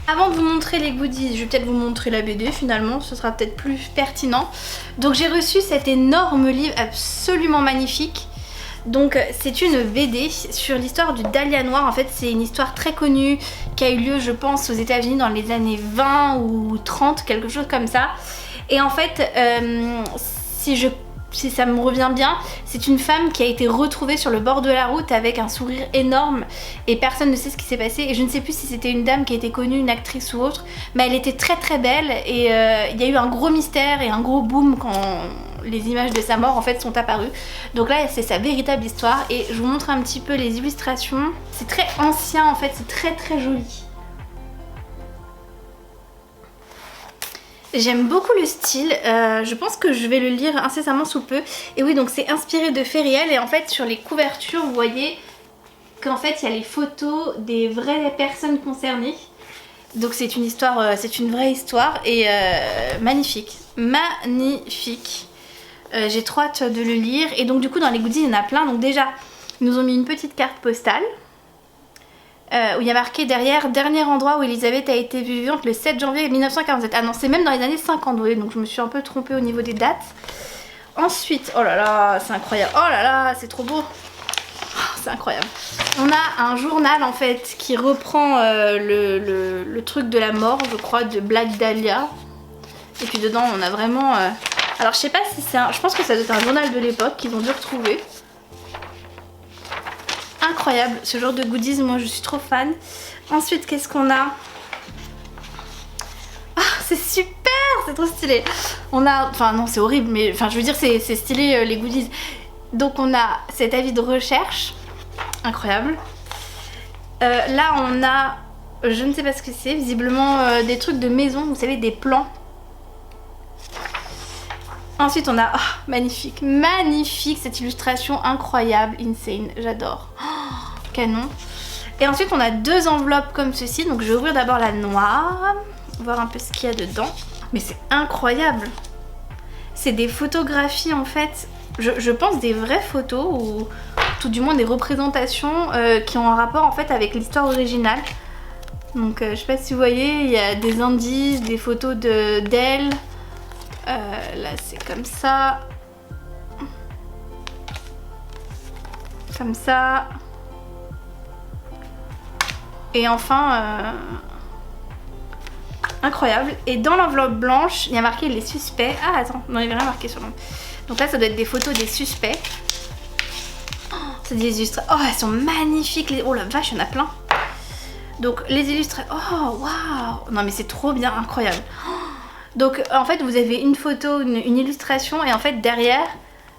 Avant de vous montrer les goodies, je vais peut-être vous montrer la BD finalement, ce sera peut-être plus pertinent. Donc j'ai reçu cet énorme livre absolument magnifique. Donc c'est une BD sur l'histoire du Dahlia noir. En fait c'est une histoire très connue qui a eu lieu je pense aux États-Unis dans les années 20 ou 30, quelque chose comme ça. Et en fait si ça me revient bien, c'est une femme qui a été retrouvée sur le bord de la route avec un sourire énorme et personne ne sait ce qui s'est passé. Et je ne sais plus si c'était une dame qui était connue, une actrice ou autre, mais elle était très très belle et il y a eu un gros mystère et un gros boom quand les images de sa mort en fait sont apparues. Donc là c'est sa véritable histoire et je vous montre un petit peu les illustrations. C'est très ancien en fait, c'est très très joli. J'aime beaucoup le style, je pense que je vais le lire incessamment sous peu. Et oui, donc c'est inspiré de faits réels et en fait sur les couvertures vous voyez qu'en fait il y a les photos des vraies personnes concernées. Donc c'est une histoire, c'est une vraie histoire et magnifique, magnifique. J'ai trop hâte de le lire et donc du coup dans les goodies il y en a plein. Donc déjà ils nous ont mis une petite carte postale. Où il y a marqué derrière dernier endroit où Elisabeth a été vivante le 7 janvier 1947. Ah non, c'est même dans les années 50, oui, donc je me suis un peu trompée au niveau des dates. Ensuite, oh là là, c'est incroyable. Oh là là, c'est trop beau. Oh, c'est incroyable. On a un journal en fait qui reprend le truc de la mort, je crois, de Black Dahlia. Et puis dedans, on a vraiment. Alors je sais pas si c'est un. Je pense que ça doit être un journal de l'époque qu'ils ont dû retrouver. Incroyable, ce genre de goodies, moi je suis trop fan. Ensuite, qu'est-ce qu'on a? Ah, c'est super, c'est trop stylé. On a, enfin non c'est horrible, mais enfin je veux dire c'est stylé les goodies. Donc on a cet avis de recherche, incroyable. Là on a, je ne sais pas ce que c'est, visiblement des trucs de maison, vous savez, des plans. Ensuite on a, oh, magnifique, magnifique cette illustration incroyable, insane, j'adore. Oh, canon. Et ensuite on a deux enveloppes comme ceci, donc je vais ouvrir d'abord la noire, voir un peu ce qu'il y a dedans. Mais c'est incroyable. C'est des photographies en fait, je pense des vraies photos ou tout du moins des représentations qui ont un rapport en fait avec l'histoire originale. Donc je sais pas si vous voyez, il y a des indices, des photos d'elle. Là c'est comme ça. Comme ça. Et enfin incroyable. Et dans l'enveloppe blanche il y a marqué les suspects. Ah attends, non il n'y avait rien marqué sur l'enveloppe. Donc là ça doit être des photos des suspects. Oh, c'est des illustrations. Oh elles sont magnifiques. Oh la vache il y en a plein. Donc les illustrations. Oh waouh. Non mais c'est trop bien, incroyable. Oh. Donc en fait vous avez une photo, une illustration et en fait derrière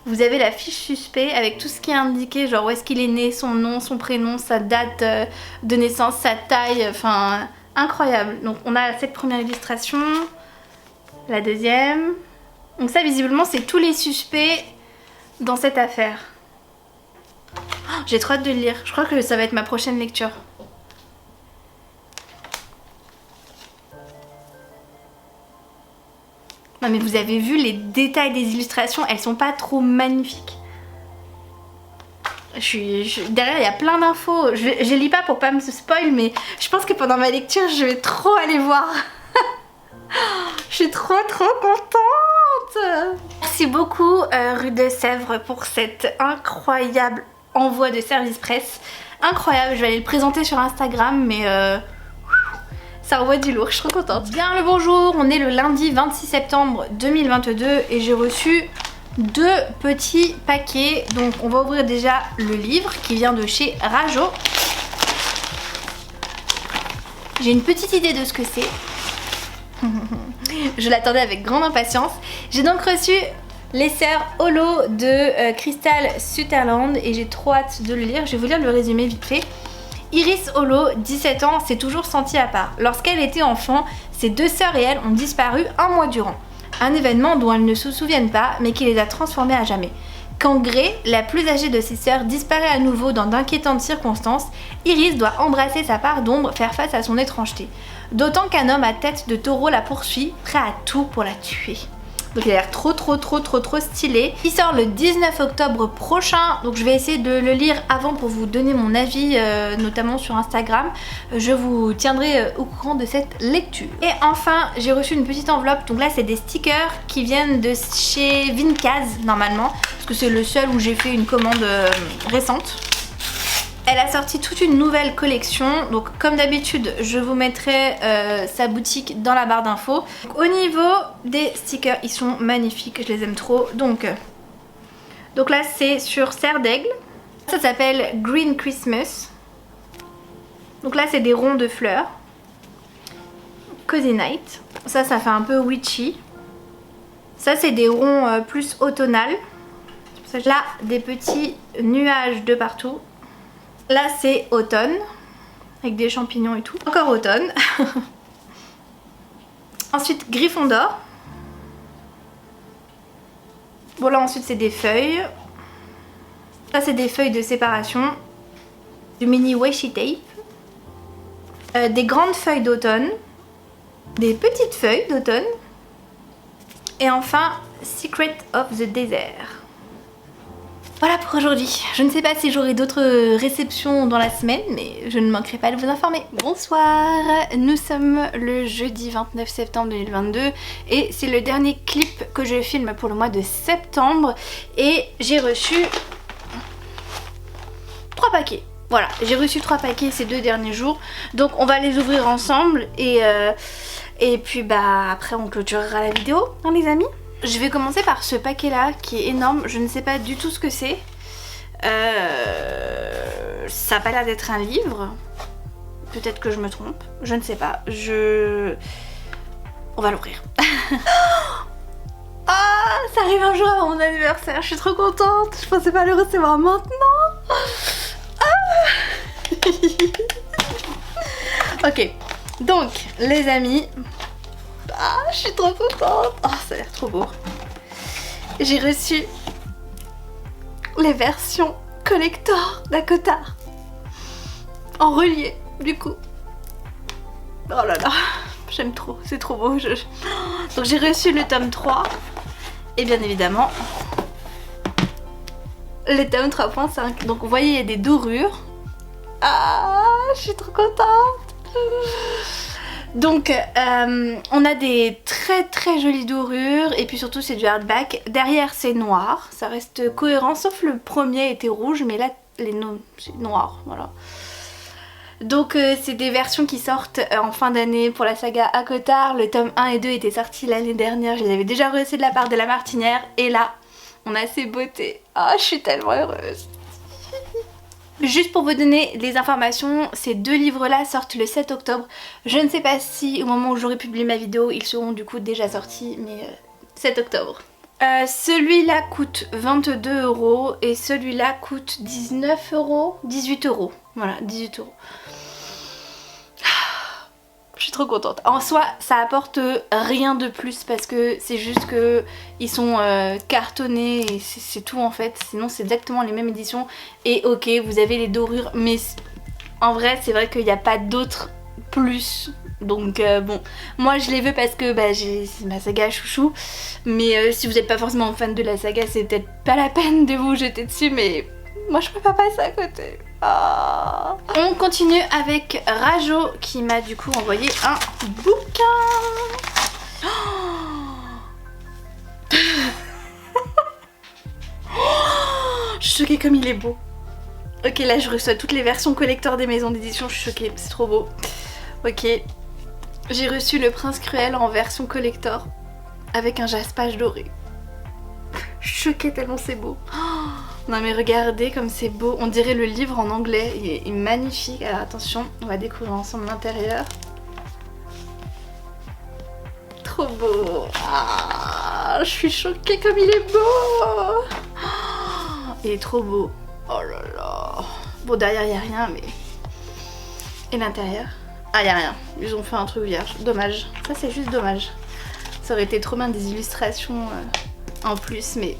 vous avez la fiche suspect avec tout ce qui est indiqué, genre où est-ce qu'il est né, son nom, son prénom, sa date de naissance, sa taille, enfin incroyable. Donc on a cette première illustration, la deuxième. Donc ça visiblement c'est tous les suspects dans cette affaire. Oh, j'ai trop hâte de le lire, je crois que ça va être ma prochaine lecture. Non mais vous avez vu les détails des illustrations, elles sont pas trop magnifiques. Derrière il y a plein d'infos, je lis pas pour pas me spoil mais je pense que pendant ma lecture je vais trop aller voir. Je suis trop contente. Merci beaucoup Rue de Sèvres pour cet incroyable envoi de service presse. Incroyable, je vais aller le présenter sur Instagram mais ça envoie du lourd, je suis trop contente. Bien le bonjour, on est le lundi 26 septembre 2022 et j'ai reçu deux petits paquets. Donc on va ouvrir déjà le livre qui vient de chez Rajo. J'ai une petite idée de ce que c'est. Je l'attendais avec grande impatience. J'ai donc reçu les sœurs Holo de Crystal Sutherland et j'ai trop hâte de le lire. Je vais vous lire le résumé vite fait. Iris Holo, 17 ans, s'est toujours sentie à part. Lorsqu'elle était enfant, ses deux sœurs et elle ont disparu un mois durant. Un événement dont elles ne se souviennent pas, mais qui les a transformées à jamais. Quand Grey, la plus âgée de ses sœurs, disparaît à nouveau dans d'inquiétantes circonstances, Iris doit embrasser sa part d'ombre, faire face à son étrangeté. D'autant qu'un homme à tête de taureau la poursuit, prêt à tout pour la tuer. Donc il a l'air trop stylé. Il sort le 19 octobre prochain, donc je vais essayer de le lire avant pour vous donner mon avis, notamment sur Instagram. Je vous tiendrai au courant de cette lecture. Et enfin j'ai reçu une petite enveloppe, donc là c'est des stickers qui viennent de chez Vinkaz normalement, parce que c'est le seul où j'ai fait une commande récente. Elle a sorti toute une nouvelle collection, donc comme d'habitude je vous mettrai sa boutique dans la barre d'infos. Au niveau des stickers, ils sont magnifiques, je les aime trop. Donc là c'est sur Serre d'Aigle, ça s'appelle Green Christmas. Donc là c'est des ronds de fleurs. Cozy Night, ça fait un peu witchy. Ça c'est des ronds plus automnal. Là des petits nuages de partout. Là c'est automne, avec des champignons et tout. Encore automne. Ensuite Gryffondor. Bon là ensuite c'est des feuilles. Ça c'est des feuilles de séparation. Du mini washi tape. Des grandes feuilles d'automne. Des petites feuilles d'automne. Et enfin Secret of the Desert. Voilà pour aujourd'hui. Je ne sais pas si j'aurai d'autres réceptions dans la semaine, mais je ne manquerai pas de vous informer. Bonsoir, nous sommes le jeudi 29 septembre 2022 et c'est le dernier clip que je filme pour le mois de septembre et j'ai reçu 3 paquets. Voilà, j'ai reçu 3 paquets ces 2 derniers jours, donc on va les ouvrir ensemble et puis bah après on clôturera la vidéo, hein les amis. Je vais commencer par ce paquet là qui est énorme, je ne sais pas du tout ce que c'est. Ça a pas l'air d'être un livre. Peut-être que je me trompe, je ne sais pas. On va l'ouvrir. Ah, ça arrive un jour avant mon anniversaire, je suis trop contente. Je pensais pas le recevoir maintenant. Ah. Ok, donc les amis... Ah, je suis trop contente. Oh, ça a l'air trop beau. J'ai reçu les versions collector d'Acotar en relié, du coup. Oh là là, j'aime trop, c'est trop beau. Donc j'ai reçu le tome 3 et bien évidemment le tome 3.5. Donc vous voyez, il y a des dorures. Ah, je suis trop contente. Donc on a des très jolies dorures et puis surtout c'est du hardback. Derrière c'est noir, ça reste cohérent sauf le premier était rouge mais là c'est noir, voilà. Donc c'est des versions qui sortent en fin d'année pour la saga Akotar. Le tome 1 et 2 étaient sortis l'année dernière, je les avais déjà reçus de la part de La Martinière et là on a ces beautés. Ah, je suis tellement heureuse. Juste pour vous donner les informations, ces 2 livres-là sortent le 7 octobre. Je ne sais pas si au moment où j'aurai publié ma vidéo, ils seront du coup déjà sortis, mais 7 octobre. Celui-là coûte 22 € et celui-là coûte 19 €, 18 €. Voilà, 18 €. Je suis trop contente. En soi, ça apporte rien de plus parce que c'est juste que ils sont cartonnés et c'est tout en fait. Sinon, c'est exactement les mêmes éditions. Et ok, vous avez les dorures, mais en vrai, c'est vrai qu'il n'y a pas d'autres plus. Donc bon, moi je les veux parce que bah, c'est ma saga chouchou. Mais si vous n'êtes pas forcément fan de la saga, c'est peut-être pas la peine de vous jeter dessus. Mais moi je peux pas passer à côté. Oh. On continue avec Rajo qui m'a du coup envoyé un bouquin. Je suis choquée comme il est beau. Ok, là je reçois toutes les versions collector des maisons d'édition, je suis choquée, c'est trop beau. Ok, j'ai reçu Le Prince Cruel en version collector avec un jaspage doré. Je suis choquée tellement c'est beau. Non mais regardez comme c'est beau, on dirait le livre en anglais, il est magnifique. Alors attention, on va découvrir ensemble l'intérieur. Trop beau. Ah, je suis choquée comme il est beau. Il est trop beau. Oh là là. Bon derrière il n'y a rien mais... Et l'intérieur? Ah il n'y a rien, ils ont fait un truc vierge, dommage. Ça c'est juste dommage. Ça aurait été trop bien des illustrations en plus mais...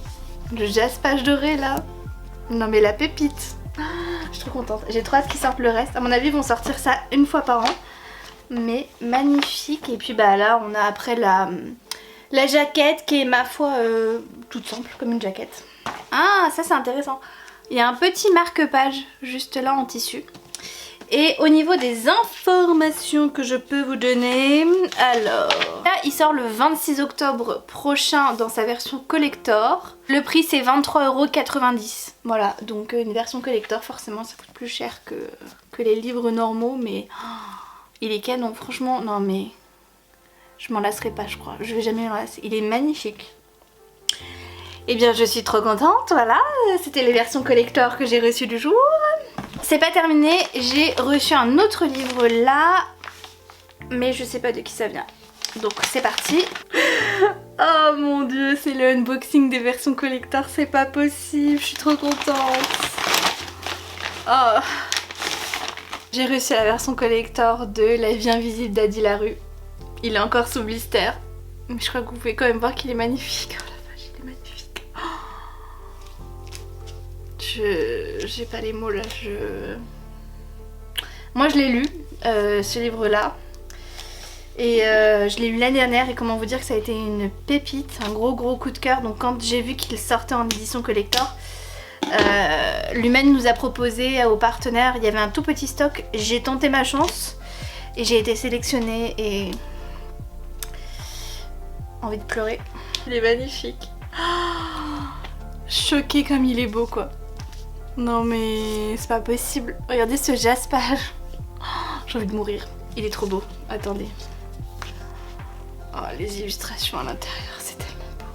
Le jaspage doré là. Non mais la pépite. Je suis trop contente. J'ai trop hâte qu'ils sortent le reste. À mon avis ils vont sortir ça une fois par an. Mais magnifique. Et puis bah là on a après La jaquette qui est ma foi toute simple comme une jaquette. Ah ça c'est intéressant. Il y a un petit marque-page juste là en tissu. Et au niveau des informations que je peux vous donner, alors là il sort le 26 octobre prochain dans sa version collector. Le prix c'est 23,90 €. Voilà, donc une version collector forcément ça coûte plus cher que les livres normaux, mais il est canon franchement, non mais je m'en lasserai pas je crois, je vais jamais m'en lasser, il est magnifique. Et bien je suis trop contente, voilà, c'était les versions collector que j'ai reçues du jour. C'est pas terminé, j'ai reçu un autre livre là, mais je sais pas de qui ça vient. Donc c'est parti. Oh mon dieu, c'est le unboxing des versions collector, c'est pas possible, je suis trop contente. Oh. J'ai reçu la version collector de La vie invisible d'Adi Larue. Il est encore sous blister, mais je crois que vous pouvez quand même voir qu'il est magnifique. Oh la vache, il est magnifique. J'ai pas les mots là, Moi je l'ai lu, ce livre là. Et je l'ai lu l'année dernière et comment vous dire que ça a été une pépite, un gros coup de cœur. Donc quand j'ai vu qu'il sortait en édition collector, Lumen nous a proposé aux partenaires, il y avait un tout petit stock. J'ai tenté ma chance et j'ai été sélectionnée et... envie de pleurer. Il est magnifique. Oh, choquée comme il est beau quoi. Non mais c'est pas possible. Regardez ce jaspage. Oh, j'ai envie de mourir. Il est trop beau. Attendez. Oh les illustrations à l'intérieur, c'est tellement beau.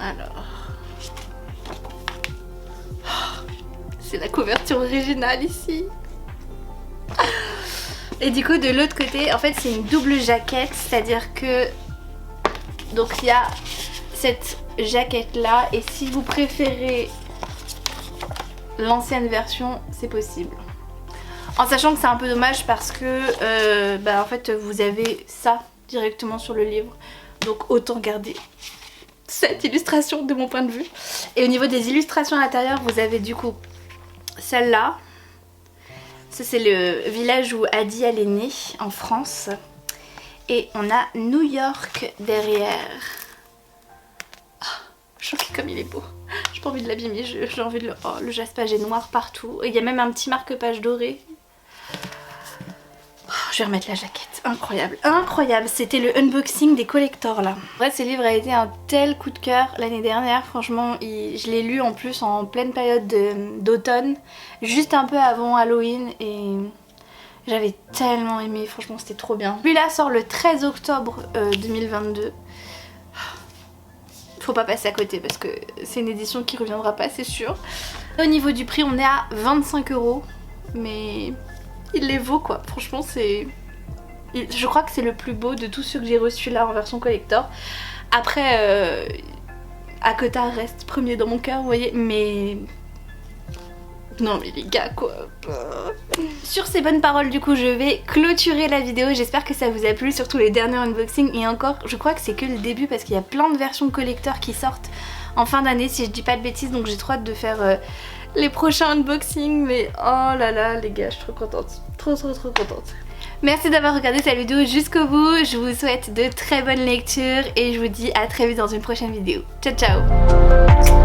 Alors. Oh, c'est la couverture originale ici. Et du coup de l'autre côté, en fait c'est une double jaquette. C'est-à-dire que... donc il y a cette jaquette là. Et si vous préférez... l'ancienne version, c'est possible. En sachant que c'est un peu dommage parce que en fait vous avez ça directement sur le livre. Donc autant garder cette illustration de mon point de vue. Et au niveau des illustrations à l'intérieur, vous avez du coup celle-là. Ça c'est le village où Adi elle est née en France. Et on a New York derrière. Choquée comme il est beau. J'ai pas envie de l'abîmer, j'ai envie de le... Oh, le jaspage est noir partout. Et il y a même un petit marque-page doré. Oh, je vais remettre la jaquette. Incroyable, incroyable. C'était le unboxing des collectors là. En vrai, ce livre a été un tel coup de cœur l'année dernière. Franchement, je l'ai lu en plus en pleine période d'automne. Juste un peu avant Halloween et... j'avais tellement aimé. Franchement, c'était trop bien. Celui-là sort le 13 octobre 2022. Faut pas passer à côté parce que c'est une édition qui reviendra pas, c'est sûr. Au niveau du prix, on est à 25 €, mais il les vaut quoi. Franchement, c'est... je crois que c'est le plus beau de tous ceux que j'ai reçus là en version collector. Après, Akota reste premier dans mon cœur, vous voyez, mais... non mais les gars quoi. Sur ces bonnes paroles du coup je vais clôturer la vidéo. J'espère que ça vous a plu, surtout les derniers unboxings. Et encore je crois que c'est que le début parce qu'il y a plein de versions collector qui sortent en fin d'année si je dis pas de bêtises. Donc j'ai trop hâte de faire les prochains unboxings. Mais oh là là les gars, je suis trop contente. Trop contente. Merci d'avoir regardé cette vidéo jusqu'au bout. Je vous souhaite de très bonnes lectures et je vous dis à très vite dans une prochaine vidéo. Ciao ciao.